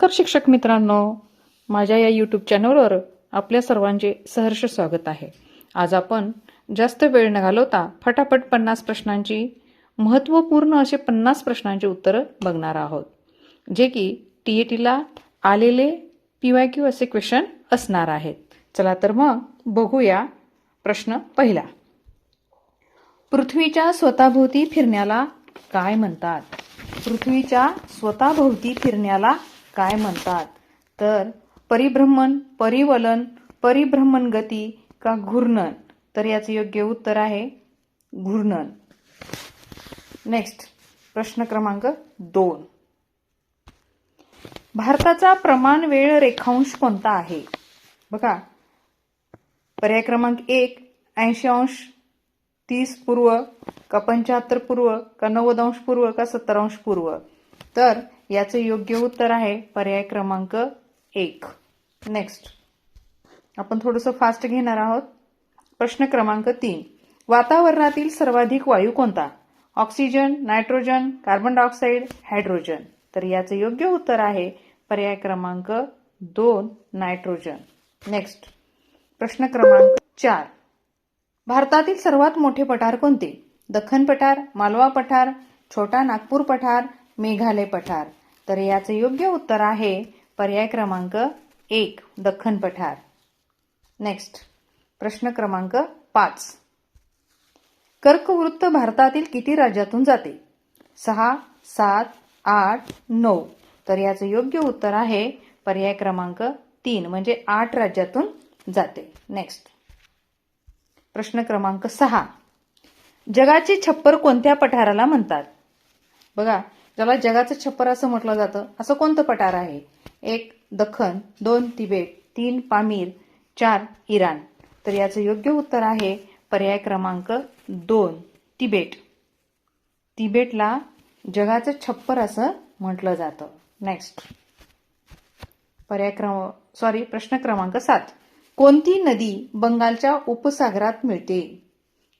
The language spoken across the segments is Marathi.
नमस्कार शिक्षक मित्रांनो, माझ्या या यूट्यूब चॅनलवर आपल्या सर्वांचे सहर्ष स्वागत आहे. आज आपण जास्त वेळ न घालवता फटाफट 50 प्रश्नांची महत्त्वपूर्ण असे 50 प्रश्नांची उत्तरं बघणार आहोत, जे की TETला आलेले PYQ असे क्वेश्चन असणार आहेत. चला तर मग बघूया. प्रश्न पहिला, पृथ्वीच्या स्वतःभोवती फिरण्याला काय म्हणतात? पृथ्वीच्या स्वतःभोवती फिरण्याला काय म्हणतात? तर परिभ्रमण, परिवलन, परिभ्रमण गती का घूर्णन? तर याचे योग्य उत्तर आहे घूर्णन. नेक्स्ट, प्रश्न क्रमांक 2, भारताचा प्रमाण वेळ रेखांश कोणता आहे? बघा, पर्याय क्रमांक 1 80 अंश 30 पूर्व का 75 पूर्व का 90 अंश पूर्व का 70 अंश पूर्व? तर याचे योग्य उत्तर आहे पर्याय क्रमांक 1. नेक्स्ट, आपण थोडंसं फास्ट घेणार आहोत. प्रश्न क्रमांक 3, वातावरणातील सर्वाधिक वायू कोणता? Oxygen, nitrogen, carbon dioxide, hydrogen? तर याचे योग्य उत्तर आहे पर्याय क्रमांक 2 नायट्रोजन. नेक्स्ट, प्रश्न क्रमांक 4, भारतातील सर्वात मोठे पठार कोणते? दख्खन पठार, मालवा पठार, छोटा नागपूर पठार, मेघालय पठार? तर याचे योग्य उत्तर आहे पर्याय क्रमांक 1 दख्खन पठार. नेक्स्ट, प्रश्न क्रमांक 5, कर्कवृत्त भारतातील किती राज्यातून जाते? 6, 7, 8, 9? तर याचे योग्य उत्तर आहे पर्याय क्रमांक 3 म्हणजे 8 राज्यातून जाते. नेक्स्ट, प्रश्न क्रमांक 6, जगाचे छप्पर कोणत्या पठाराला म्हणतात? बघा, ज्याला जगाचं छप्पर असं म्हटलं जातं असं कोणतं पठार आहे? 1 दख्खन, 2 तिबेट, 3 पामीर, 4 इराण? तर याचं योग्य उत्तर आहे पर्याय क्रमांक 2 तिबेट. तिबेटला जगाचं छप्पर असं म्हटलं जातं. नेक्स्ट, प्रश्न क्रमांक 7, कोणती नदी बंगालच्या उपसागरात मिळते?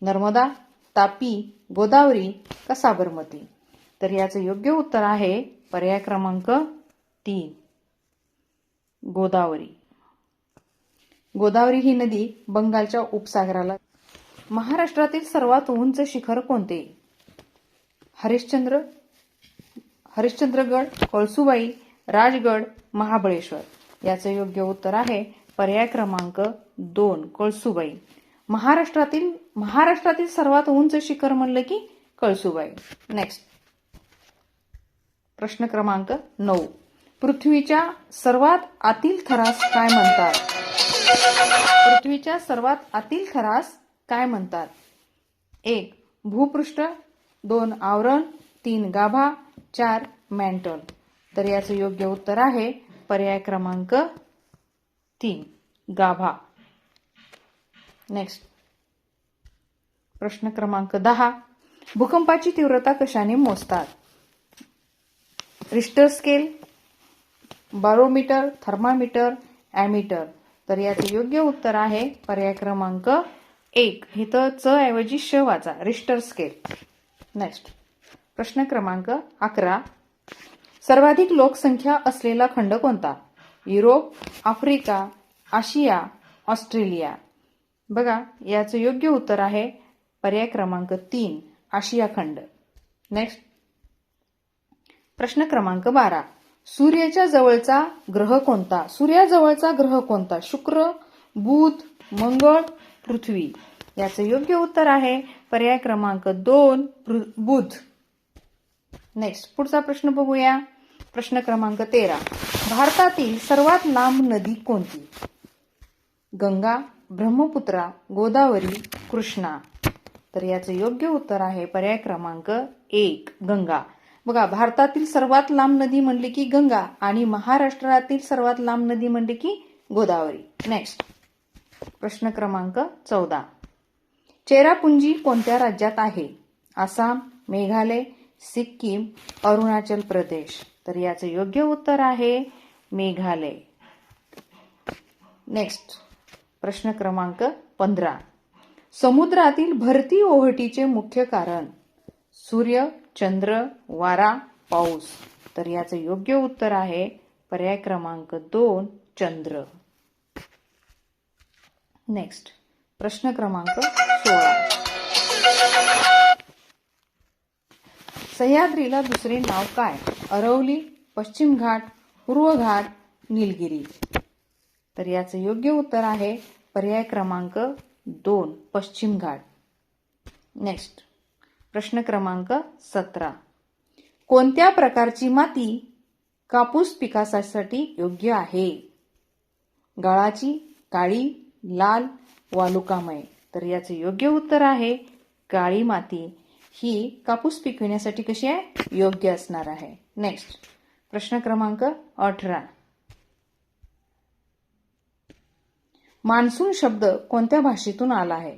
नर्मदा, तापी, गोदावरी का साबरमती? तर याचं योग्य उत्तर आहे पर्याय क्रमांक 3 गोदावरी. गोदावरी ही नदी बंगालच्या उपसागराला. महाराष्ट्रातील सर्वात उंच शिखर कोणते? हरिश्चंद्रगड, कळसुबाई, राजगड, महाबळेश्वर? याचं योग्य उत्तर आहे पर्याय क्रमांक 2 कळसुबाई. महाराष्ट्रातील सर्वात उंच शिखर म्हणलं की कळसुबाई. नेक्स्ट, प्रश्न क्रमांक 9, पृथ्वीच्या सर्वात आतील थरास काय म्हणतात? पृथ्वीच्या सर्वात आतील थरास काय म्हणतात? 1 भूपृष्ठ, 2 आवरण, 3 गाभा, 4 मॅन्टल? तर याचं योग्य उत्तर आहे पर्याय क्रमांक 3 गाभा. नेक्स्ट, प्रश्न क्रमांक 10, भूकंपाची तीव्रता कशाने मोजतात? Richter scale, barometer, thermometer, ammeter? तर याचे योग्य उत्तर आहे पर्याय क्रमांक 1. इथं च ऐवजी श वाचा, रिश्टर स्केल. नेक्स्ट, प्रश्न क्रमांक 11, सर्वाधिक लोकसंख्या असलेला खंड कोणता? युरोप, आफ्रिका, आशिया, ऑस्ट्रेलिया? बघा, याचं योग्य उत्तर आहे पर्याय क्रमांक 3 आशिया खंड. नेक्स्ट, प्रश्न क्रमांक 12, सूर्याच्या जवळचा ग्रह कोणता? सूर्याजवळचा ग्रह कोणता? शुक्र, बुध, मंगळ, पृथ्वी? याचं योग्य उत्तर आहे पर्याय क्रमांक 2 बुध. नेक्स्ट, पुढचा प्रश्न बघूया. प्रश्न क्रमांक 13, भारतातील सर्वात लांब नदी कोणती? गंगा, ब्रह्मपुत्रा, गोदावरी, कृष्णा? तर याचं योग्य उत्तर आहे पर्याय क्रमांक 1 गंगा. बघा, भारतातील सर्वात लांब नदी म्हणली की गंगा आणि महाराष्ट्रातील सर्वात लांब नदी म्हणली की गोदावरी. नेक्स्ट, प्रश्न क्रमांक 14, चेरापुंजी कोणत्या राज्यात आहे? आसाम, मेघालय, सिक्कीम, अरुणाचल प्रदेश? तर याचं योग्य उत्तर आहे मेघालय. नेक्स्ट, प्रश्न क्रमांक 15, समुद्रातील भरती ओहोटीचे मुख्य कारण? सूर्य, चंद्र, वारा, पाऊस? तर याचं योग्य उत्तर आहे पर्याय क्रमांक 2 चंद्र. नेक्स्ट प्रश्न क्रमांक 16. सह्याद्रीला दुसरे नाव काय? अरवली, पश्चिम घाट, पूर्व घाट, निलगिरी. तर याचं योग्य उत्तर आहे पर्याय क्रमांक 2 पश्चिम घाट. नेक्स्ट प्रश्न क्रमांक 17. कोणत्या प्रकारची माती कापूस पिकासाठी योग्य आहे? गाळाची, काळी, लाल, वालुकामय. तर याचे योग्य उत्तर आहे काळी माती ही कापूस पिकविण्यासाठी कशी आहे? योग्य असणार आहे. नेक्स्ट प्रश्न क्रमांक 18. मान्सून शब्द कोणत्या भाषेतून आला आहे?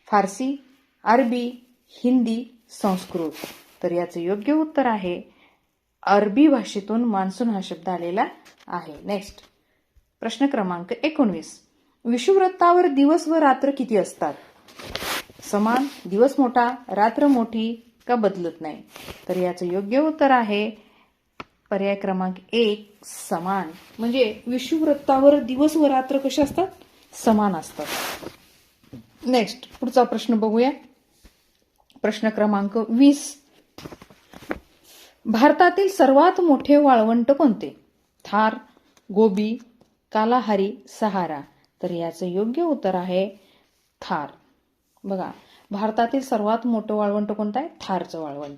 फारसी, अरबी, हिंदी, संस्कृत. तर याचे योग्य उत्तर आहे अरबी भाषेतून मान्सून हा शब्द आलेला आहे. नेक्स्ट प्रश्न क्रमांक 19. विषुववृत्तावर दिवस व रात्र किती असतात? समान, दिवस मोठा, रात्र मोठी का बदलत नाही? तर याचं योग्य उत्तर आहे पर्याय क्रमांक 1 समान. म्हणजे विषुववृत्तावर दिवस व रात्र कसे असतात? समान असतात. नेक्स्ट पुढचा प्रश्न बघूया. प्रश्न क्रमांक 20. भारतातील सर्वात मोठे वाळवंट कोणते? थार, गोबी, कालाहारी, सहारा. तर याचं योग्य उत्तर आहे थार. बघा भारतातील सर्वात मोठं वाळवंट कोणतं आहे? थारचं वाळवंट.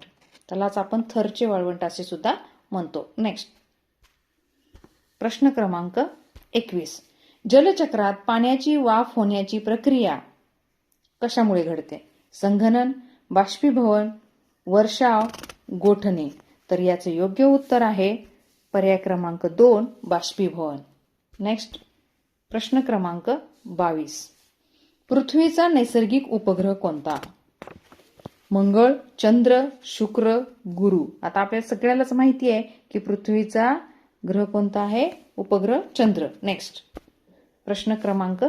त्यालाच आपण थरचे वाळवंट असे सुद्धा म्हणतो. नेक्स्ट प्रश्न क्रमांक 21. जलचक्रात पाण्याची वाफ होण्याची प्रक्रिया कशामुळे घडते? संघनन, बाष्पीभवन, वर्षाव, गोठणे. तर याचे योग्य उत्तर आहे पर्याय क्रमांक 2 बाष्पीभवन. नेक्स्ट प्रश्न क्रमांक 22. पृथ्वीचा नैसर्गिक उपग्रह कोणता? मंगळ, चंद्र, शुक्र, गुरु. आता आपल्याला सगळ्यालाच माहिती आहे की पृथ्वीचा ग्रह कोणता आहे? उपग्रह चंद्र. नेक्स्ट प्रश्न क्रमांक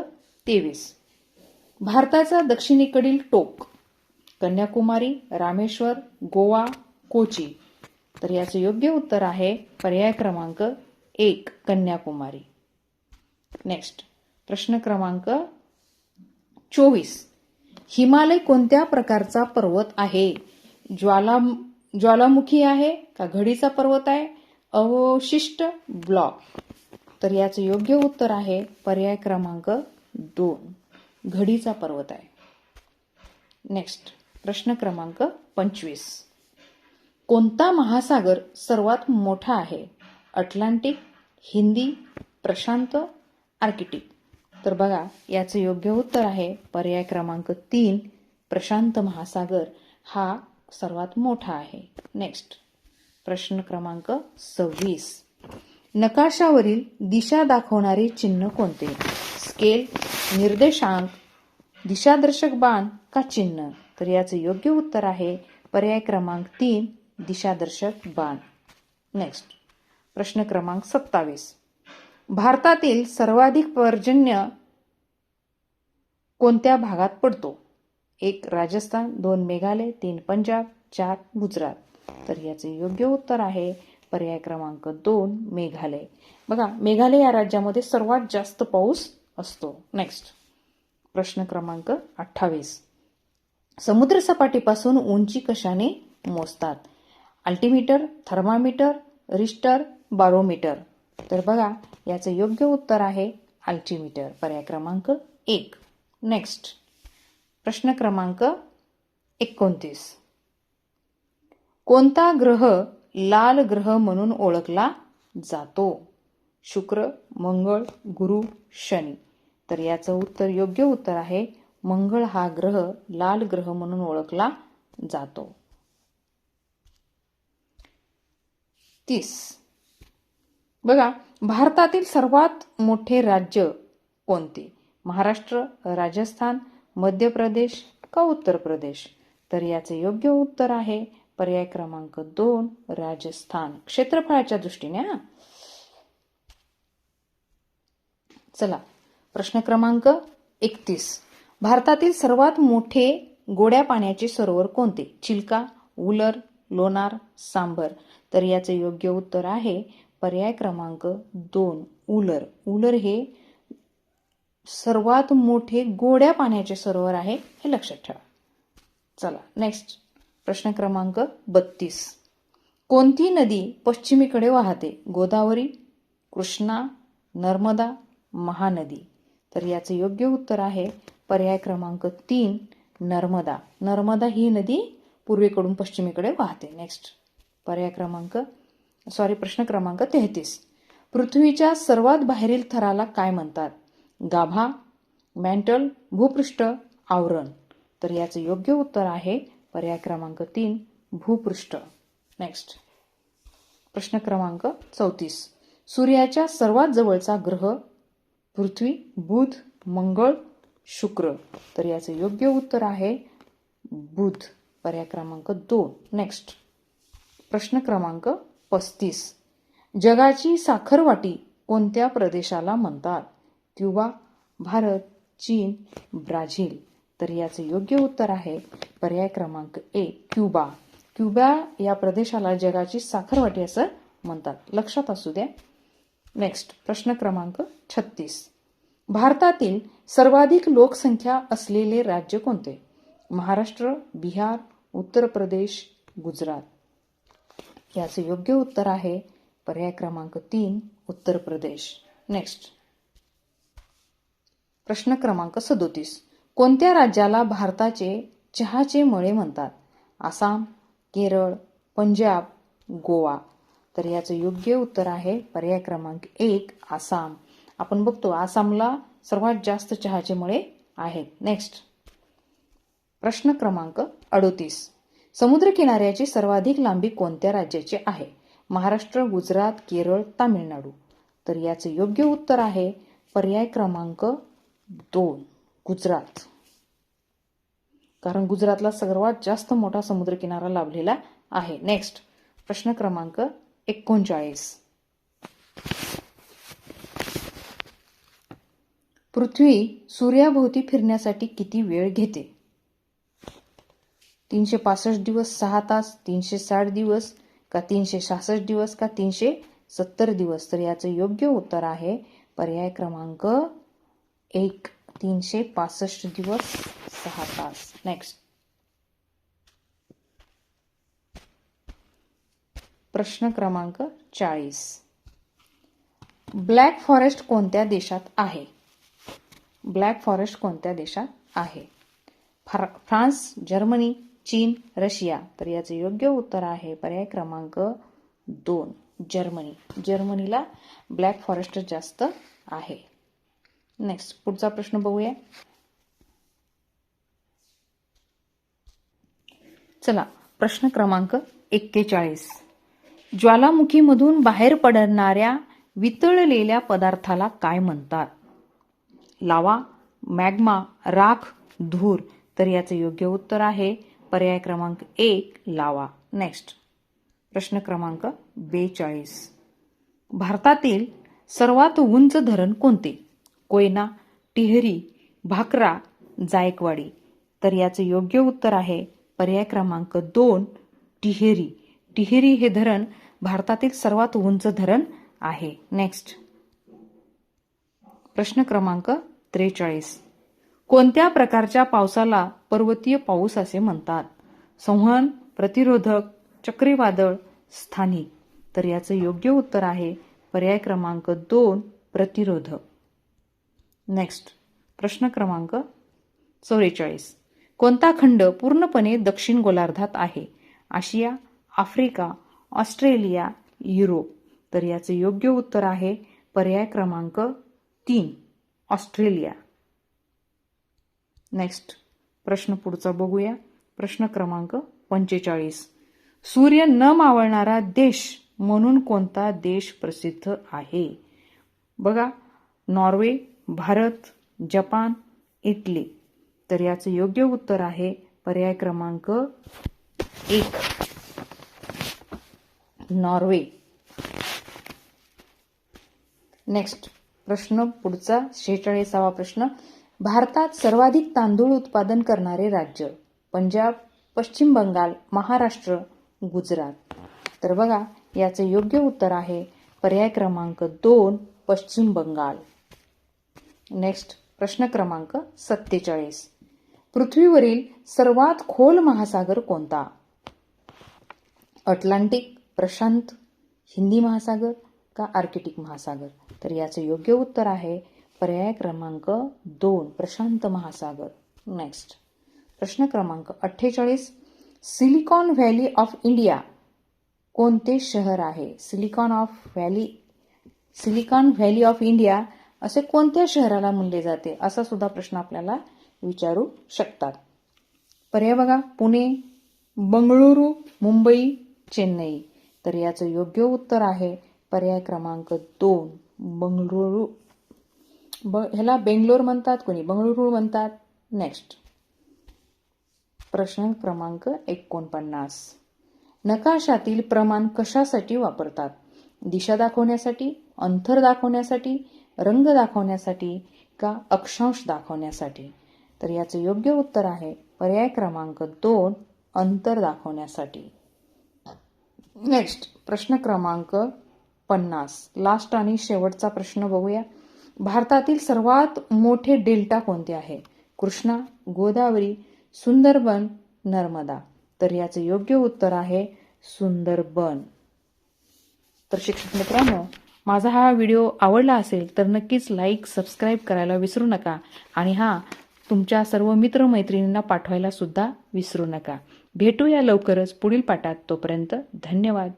23. भारताचा दक्षिणेकडील टोक कन्याकुमारी, रामेश्वर, गोवा, कोची. तर याचे योग्य उत्तर आहे पर्याय क्रमांक 1 कन्याकुमारी. नेक्स्ट प्रश्न क्रमांक 24. हिमालय कोणत्या प्रकारचा पर्वत आहे? ज्वालामुखी आहे का घडीचा पर्वत आहे? अवशिष्ट ब्लॉक. तर याचे योग्य उत्तर आहे पर्याय क्रमांक 2 घडीचा पर्वत आहे. नेक्स्ट प्रश्न क्रमांक 25. कोणता महासागर सर्वात मोठा आहे? Atlantic, Hindi, Prashant, Arctic. तर बघा याचे योग्य उत्तर आहे पर्याय क्रमांक 3 प्रशांत महासागर हा सर्वात मोठा आहे. नेक्स्ट प्रश्न क्रमांक 26. नकाशावरील दिशा दाखवणारे चिन्ह कोणते? स्केल, निर्देशांक, दिशादर्शक बाण का चिन्ह? तर याचे योग्य उत्तर आहे पर्याय क्रमांक 3 दिशादर्शक बाण. नेक्स्ट प्रश्न क्रमांक 27. भारतातील सर्वाधिक पर्जन्य कोणत्या भागात पडतो? 1 राजस्थान, 2 मेघालय, 3 पंजाब, 4 गुजरात. तर याचे योग्य उत्तर आहे पर्याय क्रमांक 2 मेघालय. बघा मेघालय या राज्यामध्ये सर्वात जास्त पाऊस असतो. नेक्स्ट प्रश्न क्रमांक 28. समुद्रसपाटीपासून उंची कशाने मोजतात? अल्टिमीटर, थर्मामीटर, रिश्टर, बारोमीटर. तर बघा याचे योग्य उत्तर आहे अल्टिमीटर पर्याय क्रमांक 1. नेक्स्ट प्रश्न क्रमांक 29. कोणता ग्रह लाल ग्रह म्हणून ओळखला जातो? शुक्र, मंगळ, गुरु, शनी. तर याचं उत्तर योग्य उत्तर आहे मंगळ हा ग्रह लाल ग्रह म्हणून ओळखला जातो. 30. बघा भारतातील सर्वात मोठे राज्य कोणते? महाराष्ट्र, राजस्थान, मध्य प्रदेश का उत्तर प्रदेश? तर याचे योग्य उत्तर आहे पर्याय क्रमांक 2 राजस्थान क्षेत्रफळाच्या दृष्टीने. चला प्रश्न क्रमांक 31. भारतातील सर्वात मोठे गोड्या पाण्याचे सरोवर कोणते? चिल्का, उलर, लोणार, सांबर. तर याचे योग्य उत्तर आहे पर्याय क्रमांक 2 उलर. उलर हे सर्वात मोठे गोड्या पाण्याचे सरोवर आहे, हे लक्षात ठेवा. चला नेक्स्ट प्रश्न क्रमांक 32. कोणती नदी पश्चिमेकडे वाहते? गोदावरी, कृष्णा, नर्मदा, महानदी. तर याचे योग्य उत्तर आहे पर्याय क्रमांक 3 नर्मदा. नर्मदा ही नदी पूर्वेकडून पश्चिमेकडे वाहते. नेक्स्ट प्रश्न क्रमांक 33. पृथ्वीच्या सर्वात बाहेरील थराला काय म्हणतात? गाभा, मॅन्टल, भूपृष्ठ, आवरण. तर याचे योग्य उत्तर आहे पर्याय क्रमांक 3 भूपृष्ठ. नेक्स्ट प्रश्न क्रमांक 34. सूर्याच्या सर्वात जवळचा ग्रह पृथ्वी, बुध, मंगळ, शुक्र. तर याचे योग्य उत्तर आहे बुध, पर्याय क्रमांक 2. नेक्स्ट प्रश्न क्रमांक 35. जगाची साखरवाटी कोणत्या प्रदेशाला म्हणतात? क्युबा, भारत, चीन, ब्राझील. तर याचे योग्य उत्तर आहे पर्याय क्रमांक 1 क्युबा. क्युबा या प्रदेशाला जगाची साखरवाटी असं म्हणतात, लक्षात असू द्या. नेक्स्ट प्रश्न क्रमांक 36. भारतातील सर्वाधिक लोकसंख्या असलेले राज्य कोणते? महाराष्ट्र, बिहार, उत्तर प्रदेश, गुजरात. याचे योग्य उत्तर आहे पर्याय क्रमांक 3 उत्तर प्रदेश. नेक्स्ट प्रश्न क्रमांक 37. कोणत्या राज्याला भारताचे चहाचे मळे म्हणतात? आसाम, केरळ, पंजाब, गोवा. तर याचं योग्य उत्तर आहे पर्याय क्रमांक 1 आसाम. आपण बघतो आसामला सर्वात जास्त चहाचे मळे आहेत. नेक्स्ट प्रश्न क्रमांक 38. समुद्रकिनाऱ्याची सर्वाधिक लांबी कोणत्या राज्याची आहे? महाराष्ट्र, गुजरात, केरळ, तामिळनाडू. तर याचे योग्य उत्तर आहे पर्याय क्रमांक 2 गुजरात. कारण गुजरातला सर्वात जास्त मोठा समुद्रकिनारा लाभलेला आहे. नेक्स्ट प्रश्न क्रमांक 39. पृथ्वी सूर्याभोवती फिरण्यासाठी किती वेळ घेते? 365 दिवस, 6 तास, 360 दिवस का 366 दिवस का 370 दिवस. तर याचं योग्य उत्तर आहे पर्याय क्रमांक 1 365 दिवस 6 तास. नेक्स्ट प्रश्न क्रमांक 40. ब्लॅक फॉरेस्ट कोणत्या देशात आहे? ब्लॅक फॉरेस्ट कोणत्या देशात आहे? फ्रान्स, जर्मनी, चीन, रशिया. तर याचे योग्य उत्तर आहे पर्याय क्रमांक 2 जर्मनी. जर्मनीला ब्लॅक फॉरेस्ट जास्त आहे. नेक्स्ट पुढचा प्रश्न बघूया. चला प्रश्न क्रमांक 41. ज्वालामुखीमधून बाहेर पडणाऱ्या वितळलेल्या पदार्थाला काय म्हणतात? लावा, मॅग्मा, राख, धूर. तर याचे योग्य उत्तर आहे पर्याय क्रमांक 1 लावा. नेक्स्ट प्रश्न क्रमांक 42. भारतातील सर्वात उंच धरण कोणते? कोयना, टिहरी, भाकरा, जायकवाडी. तर याचे योग्य उत्तर आहे पर्याय क्रमांक 2 टिहरी. टिहरी हे धरण भारतातील सर्वात उंच धरण आहे. नेक्स्ट प्रश्न क्रमांक 43. कोणत्या प्रकारच्या पावसाला पर्वतीय पाऊस असे म्हणतात? संवहन, प्रतिरोधक, चक्रीवादळ, स्थानिक. तर याचं योग्य उत्तर आहे पर्याय क्रमांक 2 प्रतिरोधक. नेक्स्ट प्रश्न क्रमांक 44. कोणता खंड पूर्णपणे दक्षिण गोलार्धात आहे? आशिया, आफ्रिका, ऑस्ट्रेलिया, युरोप. तर याचे योग्य उत्तर आहे पर्याय क्रमांक 3 ऑस्ट्रेलिया. नेक्स्ट प्रश्न पुढचा बघूया. प्रश्न क्रमांक 45. सूर्य न मावळणारा देश म्हणून कोणता देश प्रसिद्ध आहे? बघा नॉर्वे, भारत, जपान, इटली. तर याचं योग्य उत्तर आहे पर्याय क्रमांक 1 नॉर्वे. नेक्स्ट प्रश्न पुढचा 46वा प्रश्न. भारतात सर्वाधिक तांदूळ उत्पादन करणारे राज्य? पंजाब, पश्चिम बंगाल, महाराष्ट्र, गुजरात. तर बघा याचे योग्य उत्तर आहे पर्याय क्रमांक 2 पश्चिम बंगाल. नेक्स्ट प्रश्न क्रमांक 47. पृथ्वीवरील सर्वात खोल महासागर कोणता? अटलांटिक, प्रशांत, हिंदी महासागर का आर्क्टिक महासागर? तर याचे योग्य उत्तर आहे पर्याय क्रमांक 2 प्रशांत महासागर. नेक्स्ट प्रश्न क्रमांक 48. सिलिकॉन व्हॅली ऑफ इंडिया कोणते शहर आहे? सिलिकॉन व्हॅली ऑफ इंडिया असे कोणत्या शहराला म्हणले जाते? असा सुद्धा प्रश्न आपल्याला विचारू शकतात. पर्याय बघा, पुणे, बंगळुरू, मुंबई, चेन्नई. तर याचं योग्य उत्तर आहे पर्याय क्रमांक 2 बंगळुरू. ह्याला बेंगलोर म्हणतात, कोणी बंगळुरू म्हणतात. नेक्स्ट प्रश्न क्रमांक 49. नकाशातील प्रमाण कशासाठी वापरतात? दिशा दाखवण्यासाठी, अंतर दाखवण्यासाठी, रंग दाखवण्यासाठी का अक्षांश दाखवण्यासाठी? तर याचं योग्य उत्तर आहे पर्याय क्रमांक 2 अंतर दाखवण्यासाठी. नेक्स्ट प्रश्न क्रमांक 50. लास्ट आणि शेवटचा प्रश्न बघूया. भारतातील सर्वात मोठे डेल्टा कोणते आहे? कृष्णा, गोदावरी, सुंदरबन, नर्मदा. तर याचे योग्य उत्तर आहे सुंदरबन. तर शिक्षक मित्रांनो, माझा हा व्हिडिओ आवडला असेल तर नक्कीच लाईक, सबस्क्राईब करायला विसरू नका आणि तुमच्या सर्व मित्रमैत्रिणींना पाठवायला सुद्धा विसरू नका. भेटूया लवकरच पुढील पाठात. तोपर्यंत धन्यवाद.